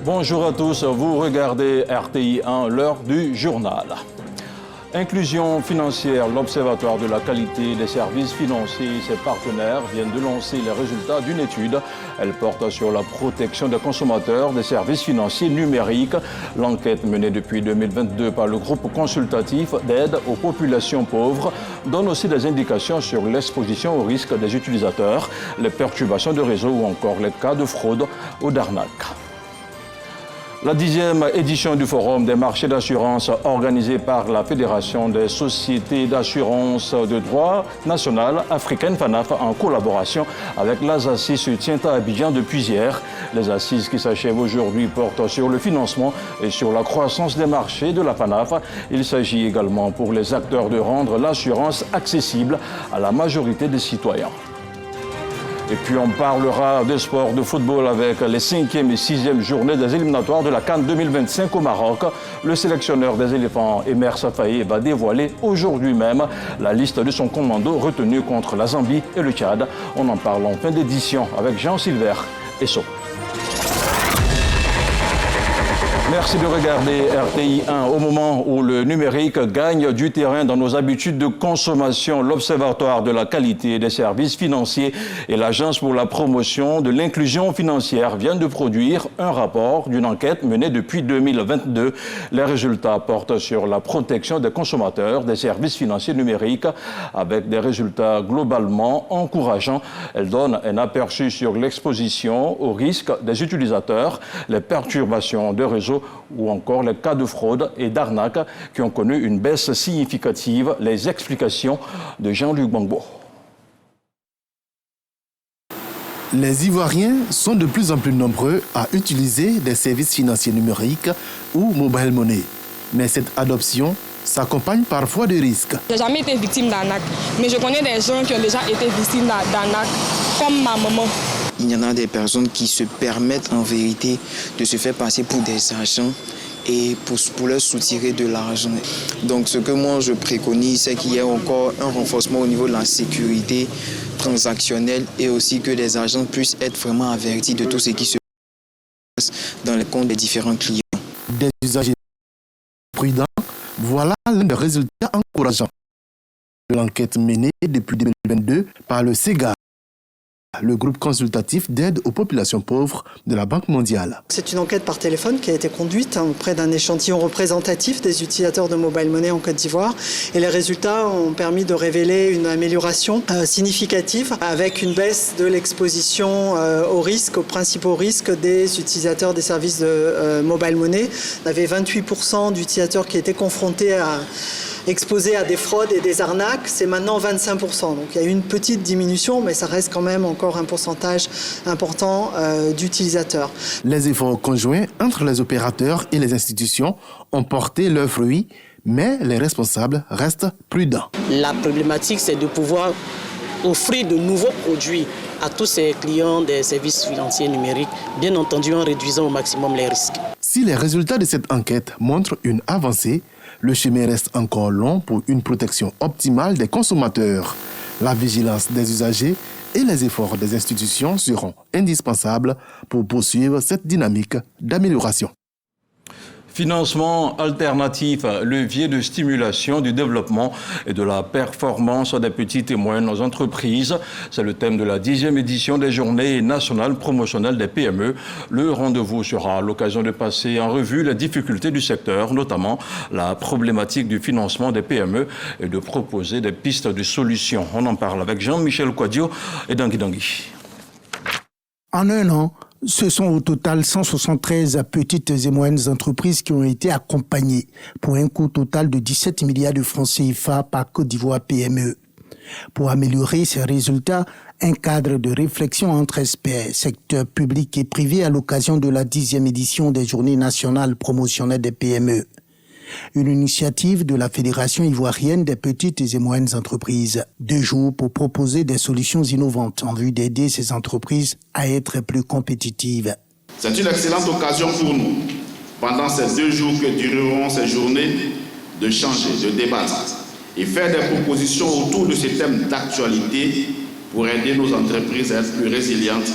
Bonjour à tous, vous regardez RTI 1, l'heure du journal. Inclusion financière, l'Observatoire de la qualité des services financiers et ses partenaires viennent de lancer les résultats d'une étude. Elle porte sur la protection des consommateurs des services financiers numériques. L'enquête menée depuis 2022 par le groupe consultatif d'aide aux populations pauvres donne aussi des indications sur l'exposition au risque des utilisateurs, les perturbations de réseau ou encore les cas de fraude ou d'arnaque. La 10e édition du Forum des marchés d'assurance organisée par la Fédération des sociétés d'assurance de droit national africaine FANAF en collaboration avec l'ASACI se tient à Abidjan depuis hier. Les assises qui s'achèvent aujourd'hui portent sur le financement et sur la croissance des marchés de la FANAF. Il s'agit également pour les acteurs de rendre l'assurance accessible à la majorité des citoyens. Et puis on parlera des sports de football avec les 5e et 6e journées des éliminatoires de la CAN 2025 au Maroc. Le sélectionneur des éléphants, Emer Safaye, va dévoiler aujourd'hui même la liste de son commando retenu contre la Zambie et le Tchad. On en parle en fin d'édition avec Jean-Sylvain Esso. Merci de regarder RTI 1. Au moment où le numérique gagne du terrain dans nos habitudes de consommation, l'Observatoire de la qualité des services financiers et l'Agence pour la promotion de l'inclusion financière viennent de produire un rapport d'une enquête menée depuis 2022. Les résultats portent sur la protection des consommateurs des services financiers numériques avec des résultats globalement encourageants. Elle donne un aperçu sur l'exposition aux risques des utilisateurs, les perturbations de réseau ou encore les cas de fraude et d'arnaque qui ont connu une baisse significative. Les explications de Jean-Luc Bangbo. Les Ivoiriens sont de plus en plus nombreux à utiliser des services financiers numériques ou mobile money. Mais cette adoption s'accompagne parfois de risques. Je n'ai jamais été victime d'arnaque, mais je connais des gens qui ont déjà été victimes d'arnaque, comme ma maman. Il y en a des personnes qui se permettent en vérité de se faire passer pour des agents et pour leur soutirer de l'argent. Donc ce que moi je préconise, c'est qu'il y ait encore un renforcement au niveau de la sécurité transactionnelle et aussi que les agents puissent être vraiment avertis de tout ce qui se passe dans les comptes des différents clients. Des usagers prudents, voilà l'un des résultats encourageants de l'enquête menée depuis 2022 par le SEGA, le groupe consultatif d'aide aux populations pauvres de la Banque mondiale. C'est une enquête par téléphone qui a été conduite auprès d'un échantillon représentatif des utilisateurs de mobile money en Côte d'Ivoire. Et les résultats ont permis de révéler une amélioration significative avec une baisse de l'exposition aux risques, aux principaux risques des utilisateurs des services de mobile money. On avait 28% d'utilisateurs qui étaient confrontés exposés à des fraudes et des arnaques, c'est maintenant 25%. Donc il y a eu une petite diminution, mais ça reste quand même encore un pourcentage important d'utilisateurs. Les efforts conjoints entre les opérateurs et les institutions ont porté leurs fruits, mais les responsables restent prudents. La problématique, c'est de pouvoir offrir de nouveaux produits à tous ces clients des services financiers numériques, bien entendu en réduisant au maximum les risques. Si les résultats de cette enquête montrent une avancée, le chemin reste encore long pour une protection optimale des consommateurs. La vigilance des usagers et les efforts des institutions seront indispensables pour poursuivre cette dynamique d'amélioration. Financement alternatif, levier de stimulation du développement et de la performance des petites et moyennes entreprises. C'est le thème de la 10e édition des Journées nationales promotionnelles des PME. Le rendez-vous sera l'occasion de passer en revue les difficultés du secteur, notamment la problématique du financement des PME et de proposer des pistes de solutions. On en parle avec Jean-Michel Kouadio et Dangui Dangui. En un an, ce sont au total 173 petites et moyennes entreprises qui ont été accompagnées pour un coût total de 17 milliards de francs CFA par Côte d'Ivoire PME. Pour améliorer ces résultats, un cadre de réflexion entre experts, secteur public et privé à l'occasion de la 10e édition des Journées nationales promotionnelles des PME. Une initiative de la Fédération ivoirienne des petites et moyennes entreprises. 2 jours pour proposer des solutions innovantes en vue d'aider ces entreprises à être plus compétitives. C'est une excellente occasion pour nous, pendant ces 2 jours que dureront ces journées, de changer, de débattre et faire des propositions autour de ces thèmes d'actualité pour aider nos entreprises à être plus résilientes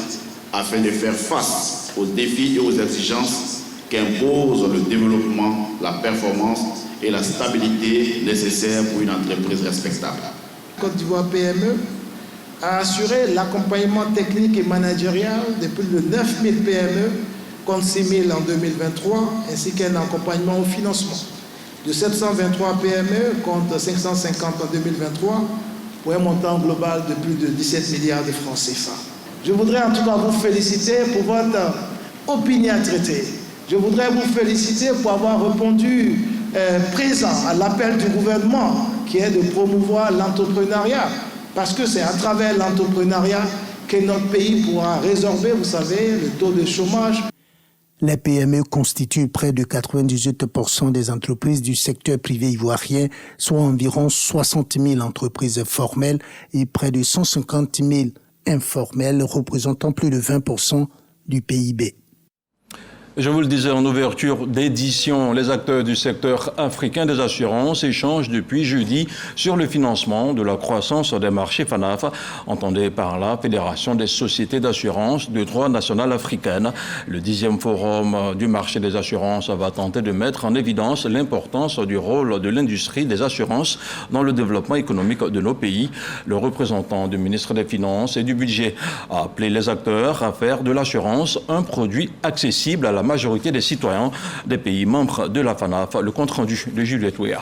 afin de faire face aux défis et aux exigences qu'impose le développement, la performance et la stabilité nécessaires pour une entreprise respectable. Côte d'Ivoire PME a assuré l'accompagnement technique et managérial de plus de 9000 PME, contre 6000 en 2023, ainsi qu'un accompagnement au financement de 723 PME, contre 550 en 2023, pour un montant global de plus de 17 milliards de francs CFA. Je voudrais en tout cas vous féliciter pour votre opinion traitée. Je voudrais vous féliciter pour avoir répondu présent à l'appel du gouvernement qui est de promouvoir l'entrepreneuriat, parce que c'est à travers l'entrepreneuriat que notre pays pourra résorber, vous savez, le taux de chômage. Les PME constituent près de 98% des entreprises du secteur privé ivoirien, soit environ 60 000 entreprises formelles et près de 150 000 informelles, représentant plus de 20% du PIB. Je vous le disais en ouverture d'édition, les acteurs du secteur africain des assurances échangent depuis jeudi sur le financement de la croissance des marchés FANAF, entendez par la Fédération des sociétés d'assurance de droit national africaine. Le 10e forum du marché des assurances va tenter de mettre en évidence l'importance du rôle de l'industrie des assurances dans le développement économique de nos pays. Le représentant du ministre des Finances et du Budget a appelé les acteurs à faire de l'assurance un produit accessible à la majorité des citoyens des pays membres de la FANAF. Le compte-rendu de Juliette Ouéa.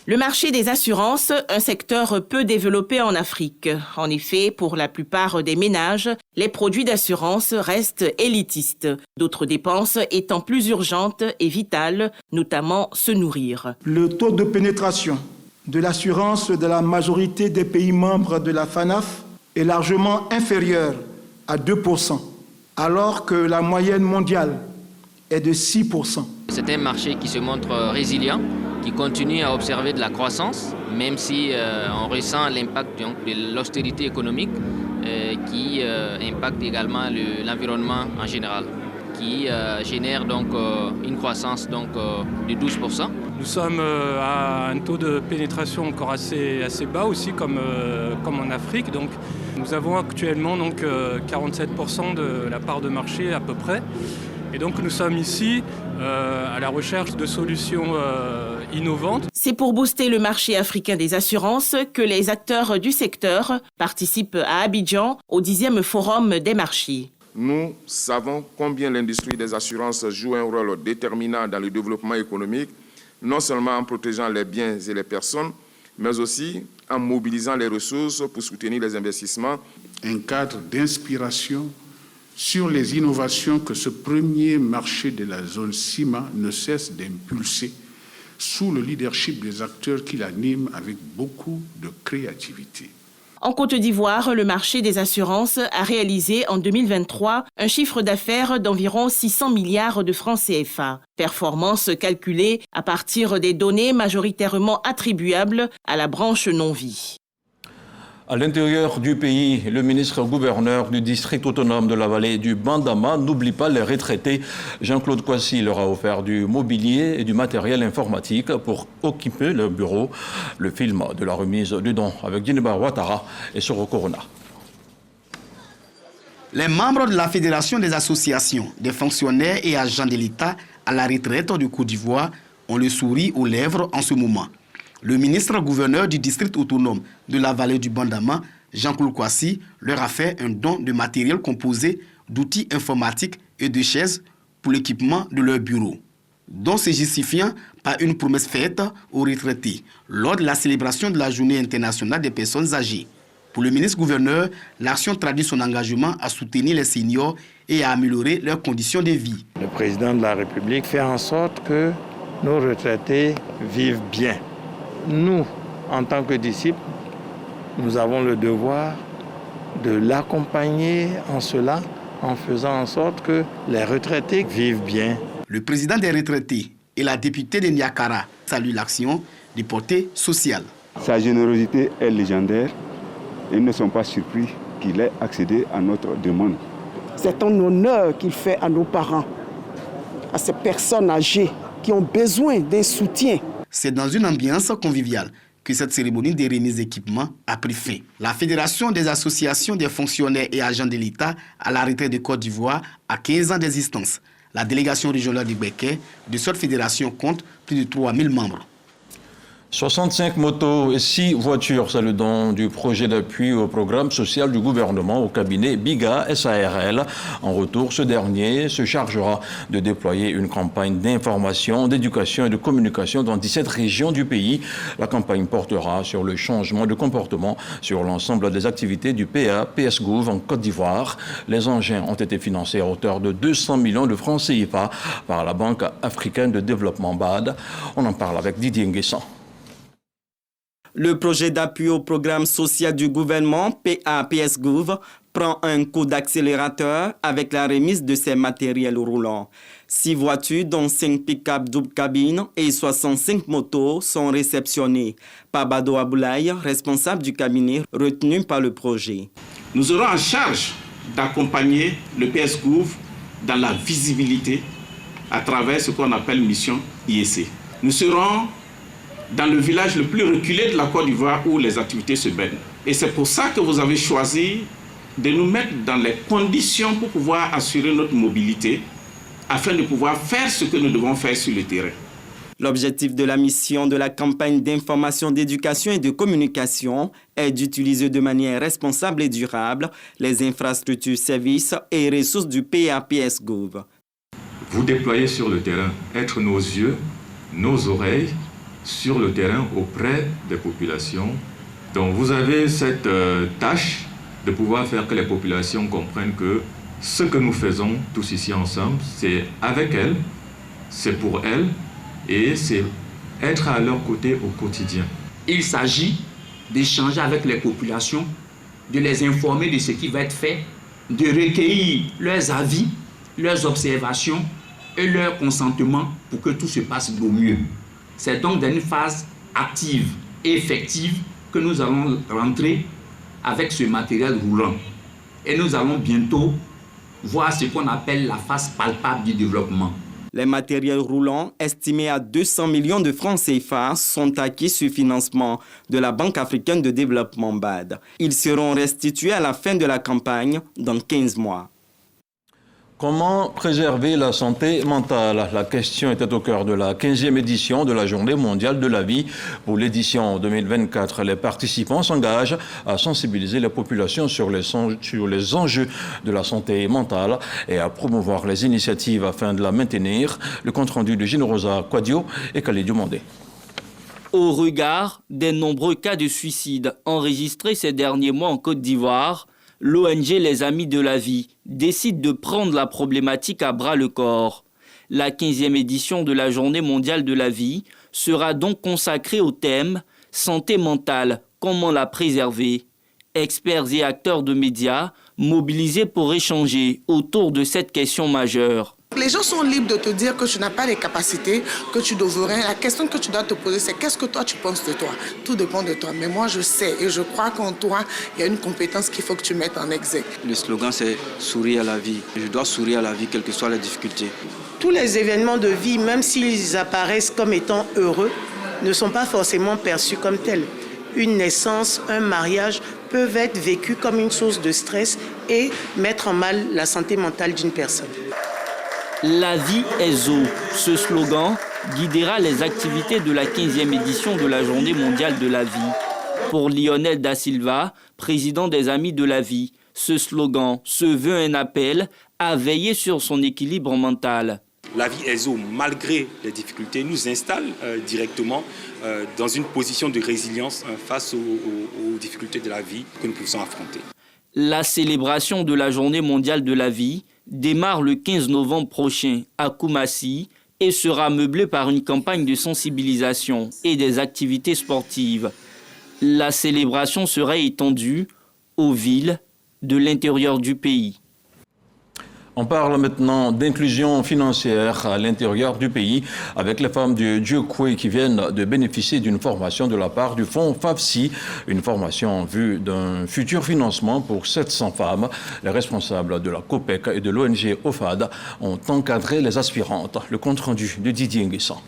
Le marché des assurances, un secteur peu développé en Afrique. En effet, pour la plupart des ménages, les produits d'assurance restent élitistes, d'autres dépenses étant plus urgentes et vitales, notamment se nourrir. Le taux de pénétration de l'assurance de la majorité des pays membres de la FANAF est largement inférieur à 2%. Alors que la moyenne mondiale est de 6%. C'est un marché qui se montre résilient, qui continue à observer de la croissance, même si on ressent l'impact de l'austérité économique qui impacte également l'environnement en général, qui génère donc une croissance donc, de 12%. Nous sommes à un taux de pénétration encore assez bas aussi, comme en Afrique. Donc, nous avons actuellement donc, 47% de la part de marché à peu près. Et donc nous sommes ici à la recherche de solutions innovantes. C'est pour booster le marché africain des assurances que les acteurs du secteur participent à Abidjan au 10e forum des marchés. Nous savons combien l'industrie des assurances joue un rôle déterminant dans le développement économique, non seulement en protégeant les biens et les personnes, mais aussi en mobilisant les ressources pour soutenir les investissements. Un cadre d'inspiration sur les innovations que ce premier marché de la zone CIMA ne cesse d'impulser sous le leadership des acteurs qui l'animent avec beaucoup de créativité. En Côte d'Ivoire, le marché des assurances a réalisé en 2023 un chiffre d'affaires d'environ 600 milliards de francs CFA. Performance calculée à partir des données majoritairement attribuables à la branche non-vie. À l'intérieur du pays, le ministre-gouverneur du district autonome de la vallée du Bandama n'oublie pas les retraités. Jean-Claude Kouassi leur a offert du mobilier et du matériel informatique pour occuper leur bureau. Le film de la remise du don avec Djeneba Ouattara et Soro Corona. Les membres de la Fédération des associations, des fonctionnaires et agents de l'État à la retraite du Côte d'Ivoire ont le sourire aux lèvres en ce moment. Le ministre-gouverneur du district autonome de la vallée du Bandama, Jean-Claude Kouassi, leur a fait un don de matériel composé d'outils informatiques et de chaises pour l'équipement de leur bureau, dont se justifiant par une promesse faite aux retraités lors de la célébration de la Journée internationale des personnes âgées. Pour le ministre-gouverneur, l'action traduit son engagement à soutenir les seniors et à améliorer leurs conditions de vie. Le président de la République fait en sorte que nos retraités vivent bien. Nous, en tant que disciples, nous avons le devoir de l'accompagner en cela, en faisant en sorte que les retraités vivent bien. Le président des retraités et la députée de Niakara saluent l'action de portée sociale. Sa générosité est légendaire et ils ne sont pas surpris qu'il ait accédé à notre demande. C'est un honneur qu'il fait à nos parents, à ces personnes âgées qui ont besoin d'un soutien. C'est dans une ambiance conviviale que cette cérémonie de remise d'équipement a pris fin. La Fédération des associations des fonctionnaires et agents de l'État à la retraite de Côte d'Ivoire a 15 ans d'existence. La délégation régionale du Béquet de cette fédération compte plus de 3000 membres. 65 motos et 6 voitures, c'est le don du projet d'appui au programme social du gouvernement au cabinet BIGA SARL. En retour, ce dernier se chargera de déployer une campagne d'information, d'éducation et de communication dans 17 régions du pays. La campagne portera sur le changement de comportement sur l'ensemble des activités du PA-PSGouv en Côte d'Ivoire. Les engins ont été financés à hauteur de 200 millions de francs CFA par la Banque africaine de développement BAD. On en parle avec Didier Nguessan. Le projet d'appui au programme social du gouvernement, PA-PSGouv, prend un coup d'accélérateur avec la remise de ses matériels roulants. 6 voitures, dont 5 pick-up double cabine et 65 motos sont réceptionnées par Bado Aboulaye, responsable du cabinet retenu par le projet. Nous aurons en charge d'accompagner le PSGouv dans la visibilité à travers ce qu'on appelle mission IEC. Nous serons dans le village le plus reculé de la Côte d'Ivoire où les activités se baignent. Et c'est pour ça que vous avez choisi de nous mettre dans les conditions pour pouvoir assurer notre mobilité afin de pouvoir faire ce que nous devons faire sur le terrain. L'objectif de la mission de la campagne d'information, d'éducation et de communication est d'utiliser de manière responsable et durable les infrastructures, services et ressources du PA-PSGouv. Vous déployez sur le terrain, être nos yeux, nos oreilles, sur le terrain auprès des populations. Donc vous avez cette tâche de pouvoir faire que les populations comprennent que ce que nous faisons tous ici ensemble, c'est avec elles, c'est pour elles et c'est être à leur côté au quotidien. Il s'agit d'échanger avec les populations, de les informer de ce qui va être fait, de recueillir leurs avis, leurs observations et leur consentement pour que tout se passe au mieux. C'est donc dans une phase active et effective que nous allons rentrer avec ce matériel roulant. Et nous allons bientôt voir ce qu'on appelle la phase palpable du développement. Les matériels roulants, estimés à 200 millions de francs CFA, sont acquis sur financement de la Banque africaine de développement BAD. Ils seront restitués à la fin de la campagne dans 15 mois. Comment préserver la santé mentale? La question était au cœur de la 15e édition de la Journée mondiale de la vie. Pour l'édition 2024, les participants s'engagent à sensibiliser la population sur les enjeux de la santé mentale et à promouvoir les initiatives afin de la maintenir. Le compte-rendu de Gino-Rosa Quadio et Khalid Diomandé. Au regard des nombreux cas de suicide enregistrés ces derniers mois en Côte d'Ivoire, l'ONG Les Amis de la Vie décide de prendre la problématique à bras-le-corps. La 15e édition de la Journée mondiale de la vie sera donc consacrée au thème « Santé mentale, comment la préserver ?» Experts et acteurs de médias mobilisés pour échanger autour de cette question majeure. Les gens sont libres de te dire que tu n'as pas les capacités, que tu devrais. La question que tu dois te poser, c'est qu'est-ce que toi tu penses de toi? Tout dépend de toi. Mais moi, je sais et je crois qu'en toi, il y a une compétence qu'il faut que tu mettes en exergue. Le slogan, c'est « Sourire à la vie ». Je dois sourire à la vie, quelles que soient les difficultés. Tous les événements de vie, même s'ils apparaissent comme étant heureux, ne sont pas forcément perçus comme tels. Une naissance, un mariage peuvent être vécus comme une source de stress et mettre en mal la santé mentale d'une personne. La vie est zoo. Ce slogan guidera les activités de la 15e édition de la Journée mondiale de la vie. Pour Lionel Da Silva, président des Amis de la vie, ce slogan se veut un appel à veiller sur son équilibre mental. La vie est zoo, malgré les difficultés, nous installe directement dans une position de résilience face aux difficultés de la vie que nous pouvons affronter. La célébration de la Journée mondiale de la vie démarre le 15 novembre prochain à Koumassi et sera meublée par une campagne de sensibilisation et des activités sportives. La célébration sera étendue aux villes de l'intérieur du pays. On parle maintenant d'inclusion financière à l'intérieur du pays avec les femmes du Djokwe qui viennent de bénéficier d'une formation de la part du fonds FAFSI, une formation en vue d'un futur financement pour 700 femmes. Les responsables de la COPEC et de l'ONG OFAD ont encadré les aspirantes. Le compte-rendu de Didier Nguessan.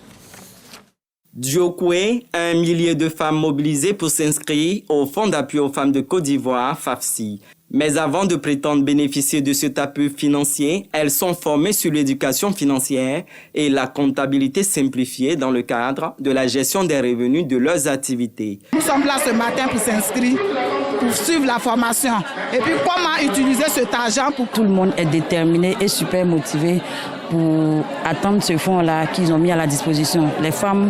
Diokwe, 1 millier de femmes mobilisées pour s'inscrire au Fonds d'appui aux femmes de Côte d'Ivoire, FAFSI. Mais avant de prétendre bénéficier de cet appui financier, elles sont formées sur l'éducation financière et la comptabilité simplifiée dans le cadre de la gestion des revenus de leurs activités. Nous sommes là ce matin pour s'inscrire, pour suivre la formation. Et puis comment utiliser cet argent pour... Tout le monde est déterminé et super motivé pour attendre ce fonds-là qu'ils ont mis à la disposition. Les femmes...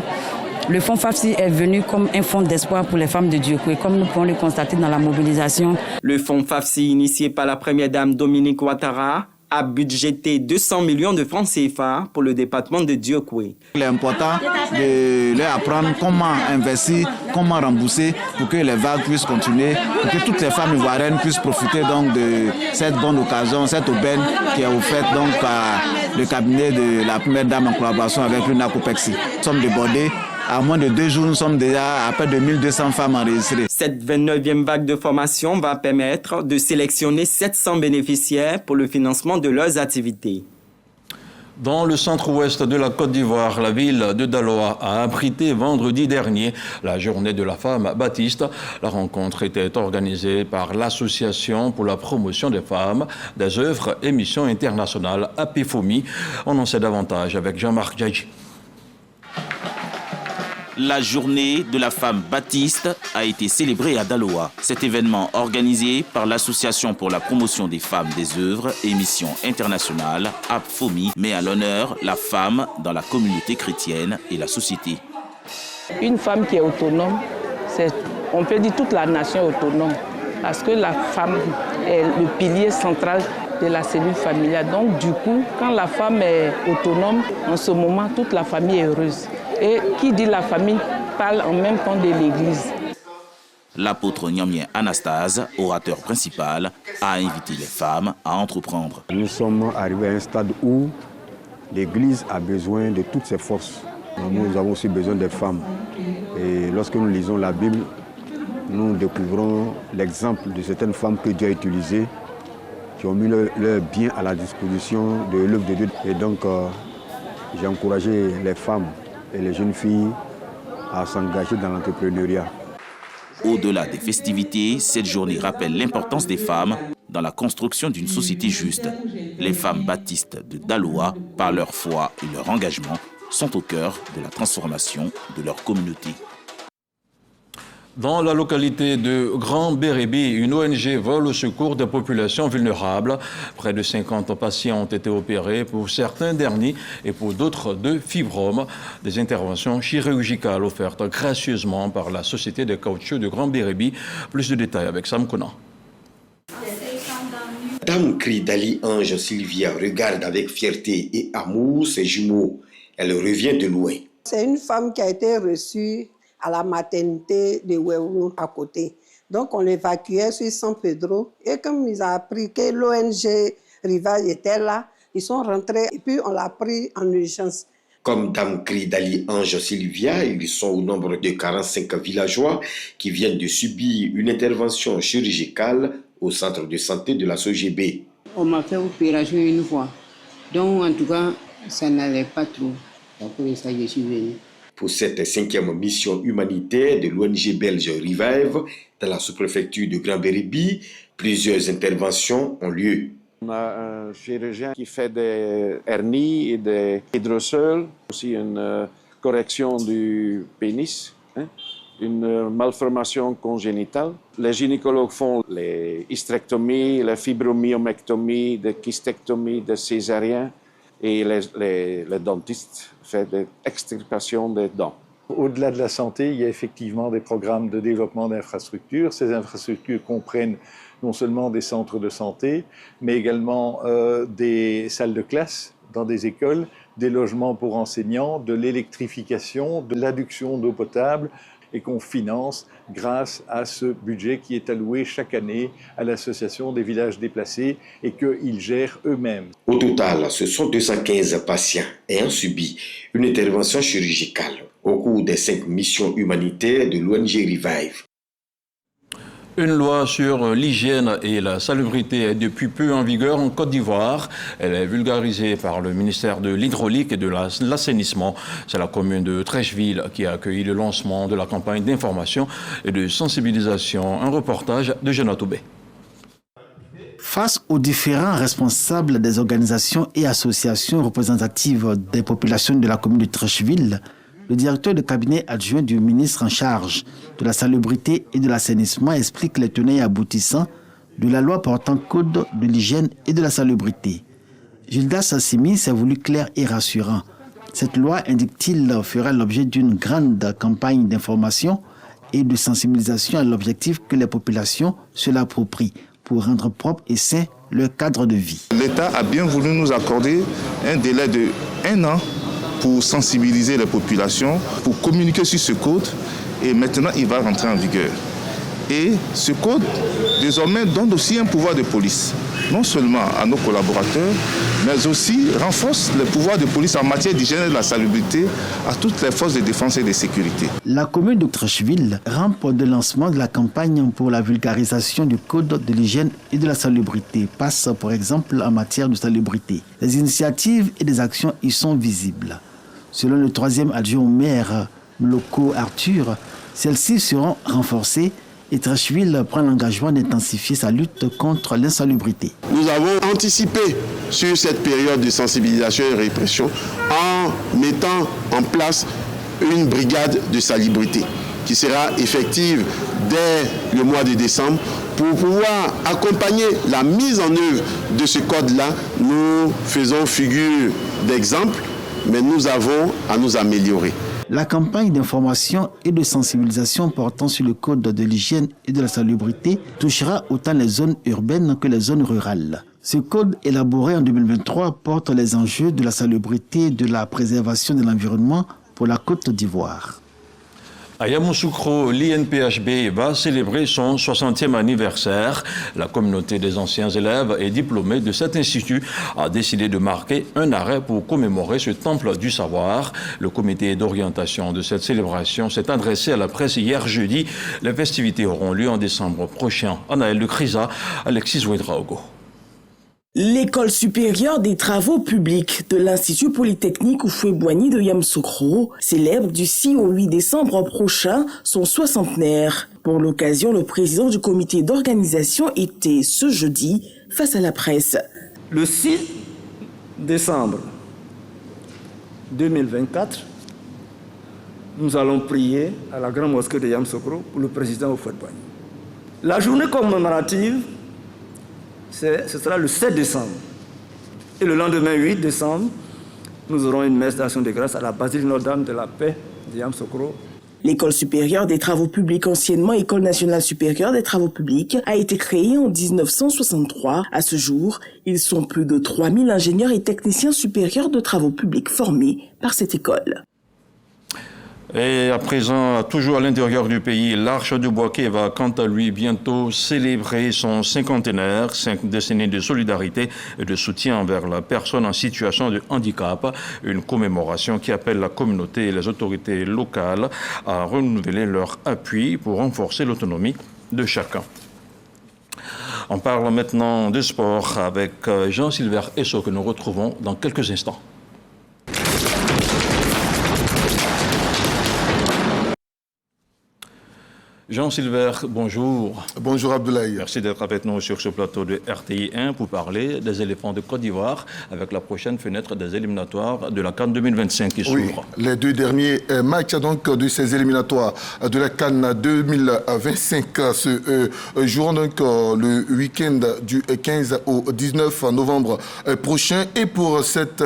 Le fonds FAFSI est venu comme un fonds d'espoir pour les femmes de Diokwe, comme nous pouvons le constater dans la mobilisation. Le fonds FAFSI, initié par la première dame Dominique Ouattara, a budgété 200 millions de francs CFA pour le département de Diokwe. Il est important de leur apprendre comment investir, comment rembourser pour que les vagues puissent continuer, pour que toutes les femmes ivoiriennes puissent profiter donc de cette bonne occasion, cette aubaine qui est offerte donc par le cabinet de la première dame en collaboration avec l'UNACOPEXI. Nous sommes débordés. À moins de 2 jours, nous sommes déjà à près de 1200 femmes enregistrées. Cette 29e vague de formation va permettre de sélectionner 700 bénéficiaires pour le financement de leurs activités. Dans le centre-ouest de la Côte d'Ivoire, la ville de Daloa a abrité vendredi dernier la journée de la femme baptiste. La rencontre était organisée par l'Association pour la promotion des femmes, des œuvres et missions internationales, APFOMI. On en sait davantage avec Jean-Marc Djadji. La journée de la femme baptiste a été célébrée à Daloa. Cet événement organisé par l'Association pour la promotion des femmes, des œuvres et missions internationales, APFOMI, met à l'honneur la femme dans la communauté chrétienne et la société. Une femme qui est autonome, on peut dire toute la nation est autonome, parce que la femme est le pilier central de la cellule familiale. Donc du coup, quand la femme est autonome, en ce moment, toute la famille est heureuse. Et qui dit la famille parle en même temps de l'Église. L'apôtre Nyamien Anastase, orateur principal, a invité les femmes à entreprendre. Nous sommes arrivés à un stade où l'Église a besoin de toutes ses forces. Nous avons aussi besoin des femmes. Et lorsque nous lisons la Bible, nous découvrons l'exemple de certaines femmes que Dieu a utilisées, qui ont mis leur bien à la disposition de l'œuvre de Dieu. Et donc, j'ai encouragé les femmes et les jeunes filles à s'engager dans l'entrepreneuriat. Au-delà des festivités, cette journée rappelle l'importance des femmes dans la construction d'une société juste. Les femmes baptistes de Daloa, par leur foi et leur engagement, sont au cœur de la transformation de leur communauté. Dans la localité de Grand Bérébi, une ONG vole au secours des populations vulnérables. Près de 50 patients ont été opérés, pour certains derniers et pour d'autres de fibromes. Des interventions chirurgicales offertes gracieusement par la Société de caoutchouc de Grand Bérébi. Plus de détails avec Sam Kona. Dame Dali Ange Sylvia regarde avec fierté et amour ses jumeaux. Elle revient de loin. C'est une femme qui a été reçue à la maternité de Weuru à côté. Donc on l'évacuait sur San Pedro et comme ils ont appris que l'ONG Rivage était là, ils sont rentrés et puis on l'a pris en urgence. Comme Dame Dali Ange Sylvia, ils sont au nombre de 45 villageois qui viennent de subir une intervention chirurgicale au centre de santé de la SOGB. On m'a fait opération une fois, donc en tout cas ça n'allait pas trop. Après ça je suis venu. Pour cette 5e mission humanitaire de l'ONG belge Revive dans la sous-préfecture de Grand Bérébi, plusieurs interventions ont lieu. On a un chirurgien qui fait des hernies et des hydroceles, aussi une correction du pénis, une malformation congénitale. Les gynécologues font les hystérectomies, les fibromyomectomies, des kystectomies, des césariens. Et les dentistes font des extirpations des dents. Au-delà de la santé, il y a effectivement des programmes de développement d'infrastructures. Ces infrastructures comprennent non seulement des centres de santé, mais également des salles de classe dans des écoles, des logements pour enseignants, de l'électrification, de l'adduction d'eau potable, et qu'on finance grâce à ce budget qui est alloué chaque année à l'Association des villages déplacés et qu'ils gèrent eux-mêmes. Au total, ce sont 215 patients ayant subi une intervention chirurgicale au cours des 5 missions humanitaires de l'ONG Revive. Une loi sur l'hygiène et la salubrité est depuis peu en vigueur en Côte d'Ivoire. Elle est vulgarisée par le ministère de l'Hydraulique et de l'Assainissement. C'est la commune de Treichville qui a accueilli le lancement de la campagne d'information et de sensibilisation. Un reportage de Jeanne Toubé. Face aux différents responsables des organisations et associations représentatives des populations de la commune de Treichville, le directeur de cabinet adjoint du ministre en charge de la salubrité et de l'assainissement explique les tenants et aboutissants de la loi portant code de l'hygiène et de la salubrité. Gildas Sassimi s'est voulu clair et rassurant. Cette loi, indique-t-il, fera l'objet d'une grande campagne d'information et de sensibilisation à l'objectif que les populations se l'approprient pour rendre propre et sain leur cadre de vie. L'État a bien voulu nous accorder un délai de 1 an pour sensibiliser les populations, pour communiquer sur ce code, et maintenant il va rentrer en vigueur. Et ce code, désormais, donne aussi un pouvoir de police, non seulement à nos collaborateurs, mais aussi renforce le pouvoir de police en matière d'hygiène et de la salubrité à toutes les forces de défense et de sécurité. La commune de Treichville rampe de lancement de la campagne pour la vulgarisation du code de l'hygiène et de la salubrité, passe par exemple en matière de salubrité. Les initiatives et des actions y sont visibles. Selon le 3e adjoint au maire, Mloko Arthur, celles-ci seront renforcées et Treichville prend l'engagement d'intensifier sa lutte contre l'insalubrité. Nous avons anticipé sur cette période de sensibilisation et répression en mettant en place une brigade de salubrité qui sera effective dès le mois de décembre pour pouvoir accompagner la mise en œuvre de ce code-là. Nous faisons figure d'exemple, mais nous avons à nous améliorer. La campagne d'information et de sensibilisation portant sur le code de l'hygiène et de la salubrité touchera autant les zones urbaines que les zones rurales. Ce code, élaboré en 2023, porte les enjeux de la salubrité et de la préservation de l'environnement pour la Côte d'Ivoire. À Yamoussoukro, l'INPHB va célébrer son 60e anniversaire. La communauté des anciens élèves et diplômés de cet institut a décidé de marquer un arrêt pour commémorer ce temple du savoir. Le comité d'orientation de cette célébration s'est adressé à la presse hier jeudi. Les festivités auront lieu en décembre prochain. Anaël de Crisa, Alexis Ouedraogo. L'école supérieure des travaux publics de l'Institut Polytechnique Houphouët-Boigny de Yamoussoukro célèbre du 6 au 8 décembre prochain son 60aire. Pour l'occasion, le président du comité d'organisation était ce jeudi face à la presse. Le 6 décembre 2024, nous allons prier à la grande mosquée de Yamoussoukro pour le président Houphouët-Boigny. La journée commémorative, ce sera le 7 décembre. Et le lendemain, 8 décembre, nous aurons une messe d'action de grâce à la basilique Notre-Dame de la Paix de Yamoussoukro. L'École supérieure des travaux publics, anciennement École nationale supérieure des travaux publics, a été créée en 1963. À ce jour, ils sont plus de 3000 ingénieurs et techniciens supérieurs de travaux publics formés par cette école. Et à présent, toujours à l'intérieur du pays, l'Arche de Boaké va quant à lui bientôt célébrer son 50aire, 5 décennies de solidarité et de soutien envers la personne en situation de handicap. Une commémoration qui appelle la communauté et les autorités locales à renouveler leur appui pour renforcer l'autonomie de chacun. On parle maintenant de sport avec Jean-Sylvain Esso que nous retrouvons dans quelques instants. Jean-Sylvain, bonjour. Bonjour Abdoulaye. Merci d'être avec nous sur ce plateau de RTI 1 pour parler des éléphants de Côte d'Ivoire avec la prochaine fenêtre des éliminatoires de la CAN 2025 qui s'ouvre. Oui, les deux derniers matchs donc, de ces éliminatoires de la CAN 2025 se joueront donc le week-end du 15 au 19 novembre prochain. Et pour cette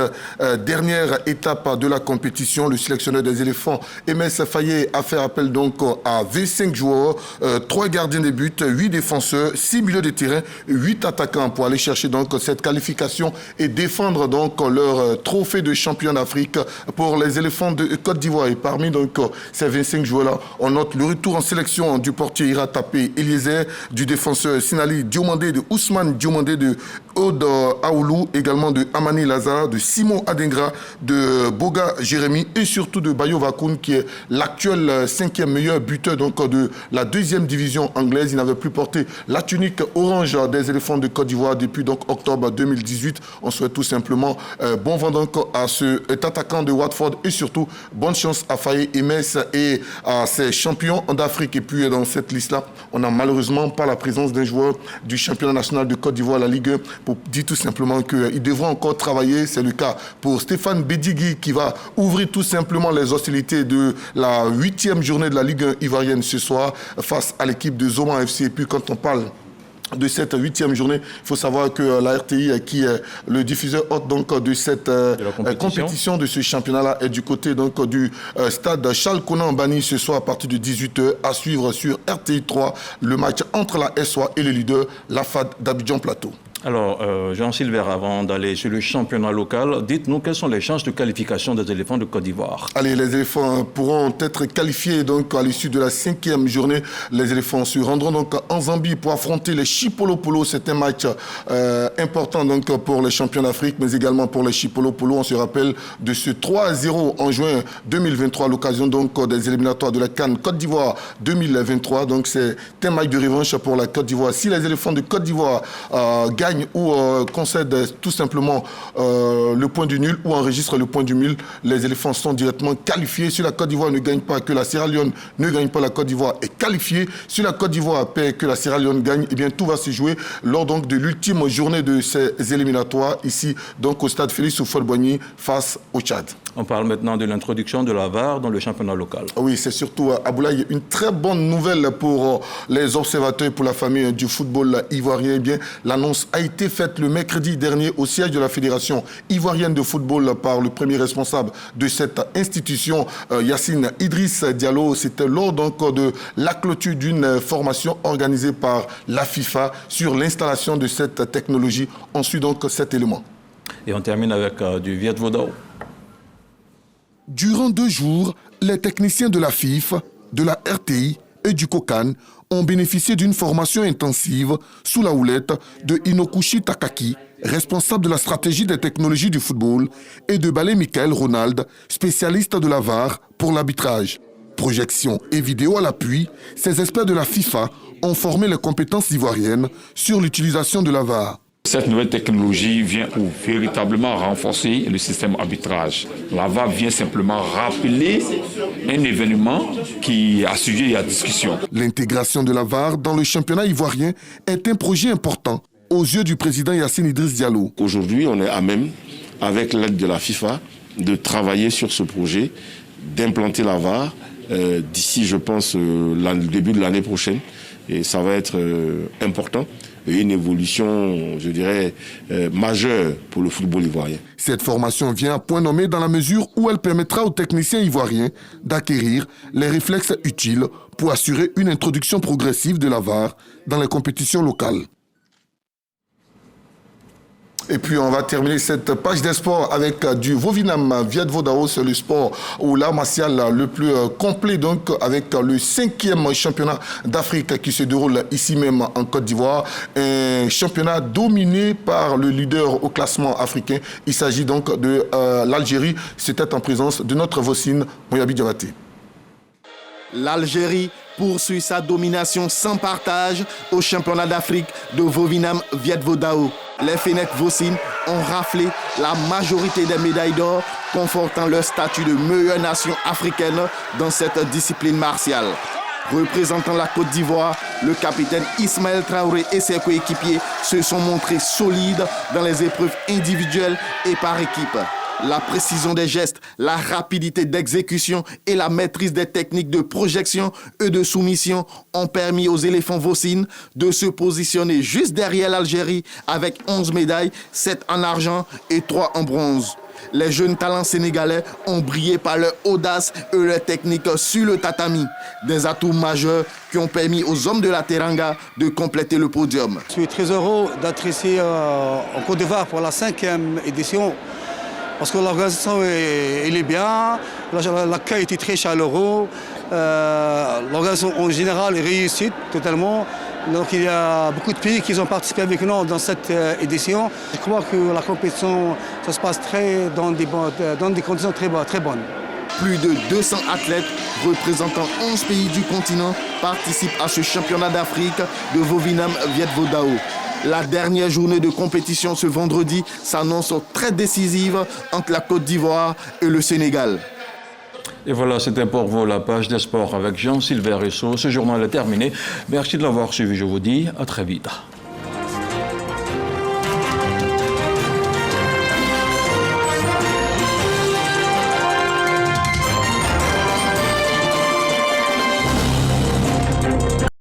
dernière étape de la compétition, le sélectionneur des éléphants, MS Fayet, a fait appel donc à 25 joueurs. 3 gardiens de but, 8 défenseurs, 6 milieux de terrain, 8 attaquants pour aller chercher donc cette qualification et défendre donc leur trophée de champion d'Afrique pour les éléphants de Côte d'Ivoire. Et parmi donc ces 25 joueurs-là, on note le retour en sélection du portier Ira Tapé Eliezer, du défenseur Sinali Diomandé, de Ousmane Diomandé, de Aude Aoulou, également de Amani Lazare, de Simon Adengra, de Boga Jérémy et surtout de Bayo Vakoun qui est l'actuel 5e meilleur buteur donc de la deuxième division anglaise. Il n'avait plus porté la tunique orange des éléphants de Côte d'Ivoire depuis donc octobre 2018. On souhaite tout simplement bon vent donc à cet attaquant de Watford et surtout bonne chance à Faye Emess et à ses champions d'Afrique. Et puis dans cette liste-là, on n'a malheureusement pas la présence d'un joueur du championnat national de Côte d'Ivoire, la Ligue 1, pour dire tout simplement qu'ils devront encore travailler. C'est le cas pour Stéphane Bédigui qui va ouvrir tout simplement les hostilités de la 8e journée de la Ligue 1 ivoirienne ce soir face à l'équipe de Zoman FC. Et puis quand on parle de cette 8e journée, il faut savoir que la RTI, qui est le diffuseur hôte donc de cette compétition de ce championnat-là, est du côté donc du stade Charles Konan Bani ce soir à partir de 18h, à suivre sur RTI 3 le match entre la SOA et le leader, la FAD d'Abidjan Plateau. Alors, Jean-Sylvain, avant d'aller sur le championnat local, dites-nous quelles sont les chances de qualification des éléphants de Côte d'Ivoire. Allez, les éléphants pourront être qualifiés donc à l'issue de la 5e journée. Les éléphants se rendront donc en Zambie pour affronter les Chipolopolo. C'est un match important donc pour les champions d'Afrique, mais également pour les Chipolopolo. On se rappelle de ce 3-0 en juin 2023 à l'occasion donc des éliminatoires de la CAN Côte d'Ivoire 2023. Donc c'est un match de revanche pour la Côte d'Ivoire. Si les éléphants de Côte d'Ivoire gagnent ou concèdent tout simplement le point du nul ou enregistrent le point du nul, les éléphants sont directement qualifiés. Si la Côte d'Ivoire ne gagne pas, que la Sierra Leone ne gagne pas, la Côte d'Ivoire est qualifiée. Si la Côte d'Ivoire perd, que la Sierra Leone gagne, eh bien tout va se jouer lors donc de l'ultime journée de ces éliminatoires ici donc au stade Félix Houphouët-Boigny face au Tchad. On parle maintenant de l'introduction de la VAR dans le championnat local. Oui, c'est surtout Aboulaye une très bonne nouvelle pour les observateurs et pour la famille du football ivoirien. Eh bien, l'annonce a été faite le mercredi dernier au siège de la Fédération ivoirienne de football par le premier responsable de cette institution, Yacine Idriss Diallo. C'était lors donc de la clôture d'une formation organisée par la FIFA sur l'installation de cette technologie. On suit donc cet élément. Et on termine avec du Viet Vo Dao. Durant 2 jours, les techniciens de la FIF, de la RTI et du COCAN ont bénéficié d'une formation intensive sous la houlette de Inokushi Takaki, responsable de la stratégie des technologies du football, et de Balé Michael Ronald, spécialiste de la VAR pour l'arbitrage. Projection et vidéo à l'appui, ces experts de la FIFA ont formé les compétences ivoiriennes sur l'utilisation de la VAR. Cette nouvelle technologie vient pour véritablement renforcer le système arbitrage. La VAR vient simplement rappeler un événement qui a sujet à discussion. L'intégration de la VAR dans le championnat ivoirien est un projet important aux yeux du président Yacine Idriss Diallo. Aujourd'hui, on est à même, avec l'aide de la FIFA, de travailler sur ce projet, d'implanter la VAR d'ici, je pense, le début de l'année prochaine. Et ça va être important. Et une évolution, je dirais, majeure pour le football ivoirien. Cette formation vient à point nommé dans la mesure où elle permettra aux techniciens ivoiriens d'acquérir les réflexes utiles pour assurer une introduction progressive de la VAR dans les compétitions locales. Et puis on va terminer cette page des sports avec du Vovinam Viet Vo Dao. C'est le sport ou l'art martial le plus complet, donc avec le 5e championnat d'Afrique qui se déroule ici même en Côte d'Ivoire. Un championnat dominé par le leader au classement africain. Il s'agit donc de l'Algérie. C'était en présence de notre voisine Moyabi Diabaté. L'Algérie poursuit sa domination sans partage au championnat d'Afrique de Vovinam Viet Vo Dao. Les Fennecs Vossines ont raflé la majorité des médailles d'or, confortant leur statut de meilleure nation africaine dans cette discipline martiale. Représentant la Côte d'Ivoire, le capitaine Ismaël Traoré et ses coéquipiers se sont montrés solides dans les épreuves individuelles et par équipe. La précision des gestes, la rapidité d'exécution et la maîtrise des techniques de projection et de soumission ont permis aux éléphants Vossines de se positionner juste derrière l'Algérie avec 11 médailles, 7 en argent et 3 en bronze. Les jeunes talents sénégalais ont brillé par leur audace et leur technique sur le tatami. Des atouts majeurs qui ont permis aux hommes de la Teranga de compléter le podium. Je suis très heureux d'être ici en Côte d'Ivoire pour la 5e édition. Parce que l'organisation est bien, l'accueil était très chaleureux, l'organisation en général est réussie totalement. Donc il y a beaucoup de pays qui ont participé avec nous dans cette édition. Je crois que la compétition ça se passe dans des conditions très bonnes. Plus de 200 athlètes représentant 11 pays du continent participent à ce championnat d'Afrique de Vovinam Viet Vo Dao. La dernière journée de compétition ce vendredi s'annonce très décisive entre la Côte d'Ivoire et le Sénégal. Et voilà, c'était pour vous la page des sports avec Jean-Sylvain Ressot. Ce journal est terminé. Merci de l'avoir suivi, je vous dis à très vite.